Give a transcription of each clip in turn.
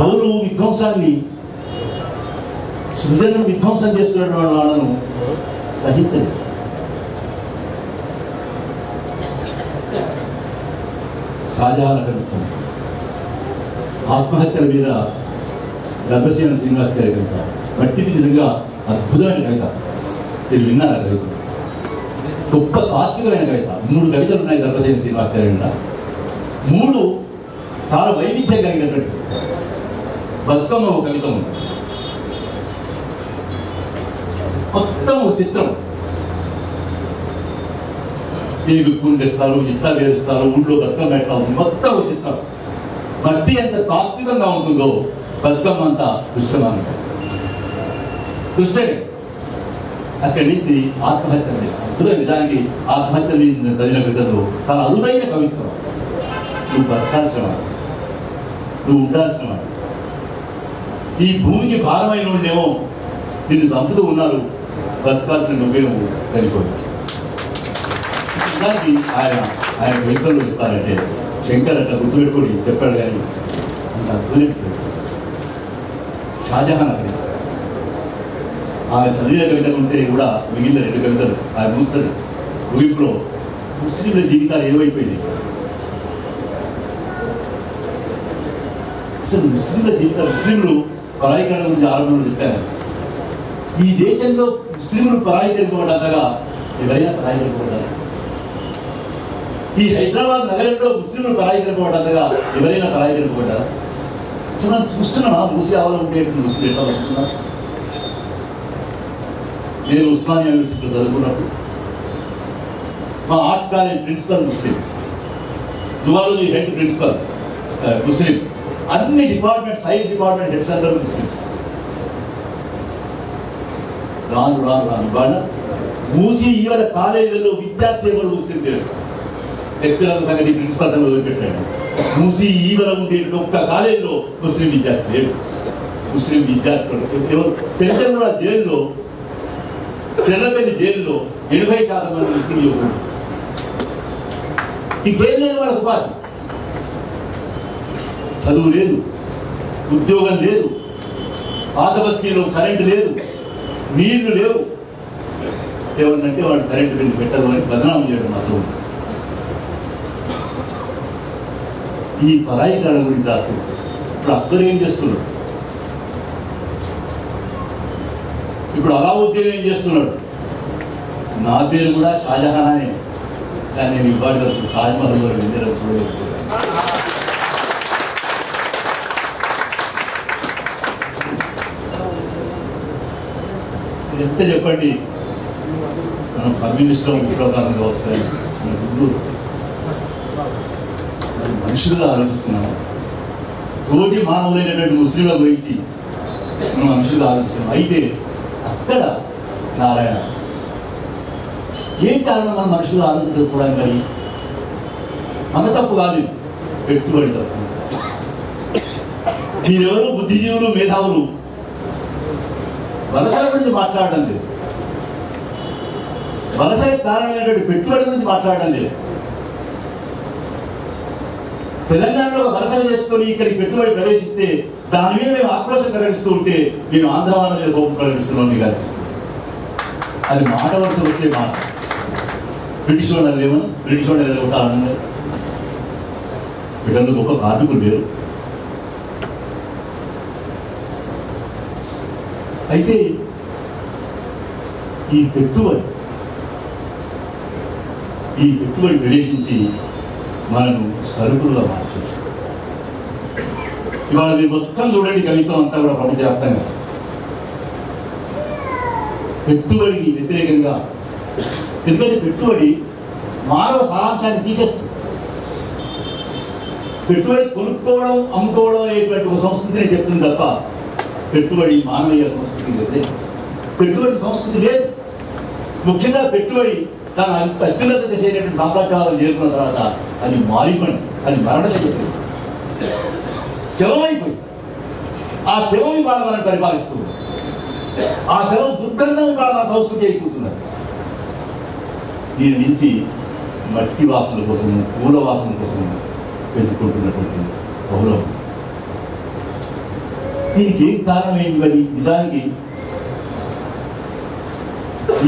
కవులు విధ్వంసాన్ని సృజనను విధ్వంసం చేస్తున్న వాళ్ళను సహించలేదు. షాజహాన్ కవిత్వం, ఆత్మహత్యల మీద గర్భసేన శ్రీనివాసాచార్య కవిత, మట్టిది నిజంగా అద్భుతమైన కవిత. మీరు విన్నారా కవిత? గొప్ప తాత్వికమైన కవిత. 3 కవితలు ఉన్నాయి గర్భసేన శ్రీనివాసాచార్య మీద. 3 చాలా వైవిధ్యం కలిగినటువంటి. బతుకమ్మ ఒక కవిత ఉంది, మొత్తం ఒక చిత్రం. ఏవి పూలు తెస్తారు, ఇట్లా వేస్తారు, ఊళ్ళో బతుకమ్మ ఎట్లా ఉంది, మొత్తం ఒక చిత్రం. మట్టి ఎంత తాత్వికంగా ఉంటుందో బతుకమ్మ అంతా దృశ్యమానం. దృశ్యమే. అక్కడి నుంచి ఆత్మహత్య అద్భుతం. నిజానికి ఆత్మహత్య చదివిన కవితలు చాలా అరుదైన కవిత్వం. నువ్వు బతకాల్సిన వాడు, నువ్వు ఉండాల్సిన వాడు. ఈ భూమికి భారమైన వాళ్ళేమో నిన్ను చంపుతూ ఉన్నారు, బతకాల్సిన నువ్వేమో చనిపోయావు. నిజానికి ఆయన కవితల్లో చెప్తారంటే శంకర్ అట్లా గుర్తుపెట్టుకొని చెప్పాడు. కానీ అంత అద్భుతమైన షాజహాన్ కవిత. ఆమె చదివిన కవిత ఉంటే కూడా మిగిలిన 2 కవితలు ఆయన మూస్తుంది. ముగింపులో ముస్లింల జీవితాలు ఏమైపోయింది, అసలు ముస్లింల జీవితాలు, ముస్లింలు పరాయికరణ గురించి ఆరంభంలో చెప్పారు. ఈ దేశంలో ముస్లింలు పరాయికరింపబడ్డంతగా ఎవరైనా పరాయికరింపబడ్డారు? ఈ హైదరాబాద్ నగరంలో ముస్లింలు పరాయికరింపబడ్డంతగా ఎవరైనా పరాయికరింపబడ్డారా? అసలు మనం చూస్తున్నామా? మూసి ఆవలో ఉండేటువంటి ముస్లింలు ఎట్లా వస్తున్నారు? నేను ఉస్మానియా యూనివర్సిటీలో చదువుకున్నప్పుడు మా ఆర్ట్స్ కాలేజ్ ప్రిన్సిపల్ ముస్లిం, జువాలజీ హెడ్ ప్రిన్సిపల్ ముస్లిం, అన్ని డిపార్ట్మెంట్, సైన్స్ డిపార్ట్మెంట్ హెడ్స్ అందరూ ముస్లిమ్స్. రాను ఇవాళ మూసి ఇవాళ కాలేజీలలో విద్యార్థి ఎవరు ముస్లిం లేరు. లెక్చరర్ సంగతి ప్రిన్సిపల్ సంగతి వదిలిపెట్టాడు. మూసి ఈవల ఉండే ఒక్క కాలేజీలో ముస్లిం విద్యార్థి లేడు. ముస్లిం విద్యార్థులు ఎవరు? చెంచల్గూడ జైల్లో, చెర్లపల్లి జైల్లో 80% మంది ముస్లిం యువకులు. ఇంకేం లేదు వాళ్ళ ఉపాధి. చదువు లేదు, ఉద్యోగం లేదు, పాత బస్తీలో కరెంటు లేదు, నీళ్లు లేవు. ఏమన్నంటే వాడు కరెంటు బిల్లు పెట్టదు అని బదనామం చేయడం మాత్రం. ఈ పరాయికరణ గురించి రాస్తుంది. ఇప్పుడు అక్బర్ ఏం చేస్తున్నాడు? ఇప్పుడు అలావుద్దీన్ ఏం చేస్తున్నాడు? నా పేరు కూడా షాజహానే, కానీ నేను ఇవాళ వరకు తాజ్మహల్ వరకు వెళ్ళడం చూడలేదు. ఎంత చెప్పండి, మనం కమ్యూనిస్టులో విప్లవకాలం కావచ్చు, మన ముందు మనుషులుగా ఆలోచిస్తున్నాము. తోటి మానవులైనటువంటి ముస్లింల గురించి మనం మనుషులుగా ఆలోచిస్తున్నాం. అయితే అక్కడ నారాయణ ఏం కారణం మనం మనుషులు ఆలోచించకపోవడానికి? మరి మన తప్పు కాదు, పెట్టుబడి తప్పు. మీరెవరు బుద్ధిజీవులు, మేధావులు వలసల గురించి మాట్లాడడం లేదు, వలసకి కారణమైనటువంటి పెట్టుబడి గురించి మాట్లాడడం లేదు. తెలంగాణలో వలసలు చేసుకొని ఇక్కడికి పెట్టుబడి ప్రవేశిస్తే దాని మీద మేము ఆక్రోశం ప్రకటిస్తూ ఉంటే మేము ఆంధ్ర వాళ్ళ మీద కోపం ప్రకటిస్తున్నాం మీకు అనిపిస్తుంది. అది మాట వలస వచ్చే మాట. బ్రిటిష్ వాళ్ళు ఏమన్నా, బ్రిటిష్ వాళ్ళు ఒకటి ఆనందంగా బిడ్డలు గొప్ప కార్మికులు లేరు. అయితే ఈ పెట్టుబడి ప్రవేశించి మనను సరుకులుగా మార్చేస్తాం. ఇవాళ మీరు మొత్తం చూడండి, కవిత్వం అంతా కూడా ప్రపంచవ్యాప్తంగా పెట్టుబడికి వ్యతిరేకంగా. ఎందుకంటే పెట్టుబడి మానవ సారాంశాన్ని తీసేస్తుంది. పెట్టుబడి కొనుక్కోవడం, అమ్ముకోవడం అనేటువంటి ఒక సంస్కృతిని చెప్తుంది తప్ప పెట్టుబడి మానవీయ సంస్కృతి లేదు. పెట్టుబడి సంస్కృతి లేదు. ముఖ్యంగా పెట్టుబడి తన అత్యున్నత చేసేటువంటి సామ్రాజ్యాలను చేరుకున్న తర్వాత అది మారిపడి, అది మరణశయ్యపోయింది, శవమైపోయింది. ఆ శవం ఇవాళ మనం పరిపాలిస్తుంది. ఆ శవం దుర్గంధం ఇవాళ మన సంస్కృతి అయిపోతున్నది. దీని నుంచి మట్టి వాసన కోసం, పూల వాసన కోసం వెతుక్కుంటున్నటువంటి గౌరవం దీనికి ఏం కారణమైంది? మరి నిజానికి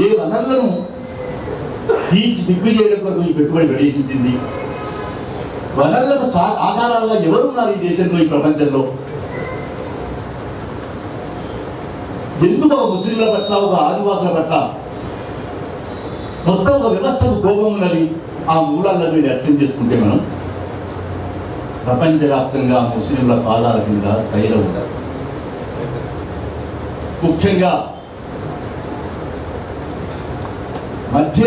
ఏ వనరులను దిగ్విజయడం కొరకు ఈ పెట్టుబడి ప్రవేశించింది? వనరులకు ఆధారాలుగా ఎవరున్నారు ఈ దేశంలో, ఈ ప్రపంచంలో? ఎందుకు ఒక ముస్లింల పట్ల, ఒక ఆదివాసుల పట్ల మొత్తం ఒక వ్యవస్థకు కోపం ఉన్నది? ఆ మూలాల్లో మీరు అర్థం చేసుకుంటే మనం ప్రపంచవ్యాప్తంగా ముస్లింల పాదాల కింద తైలం ఉండాలి. ముఖ్యంగా మధ్య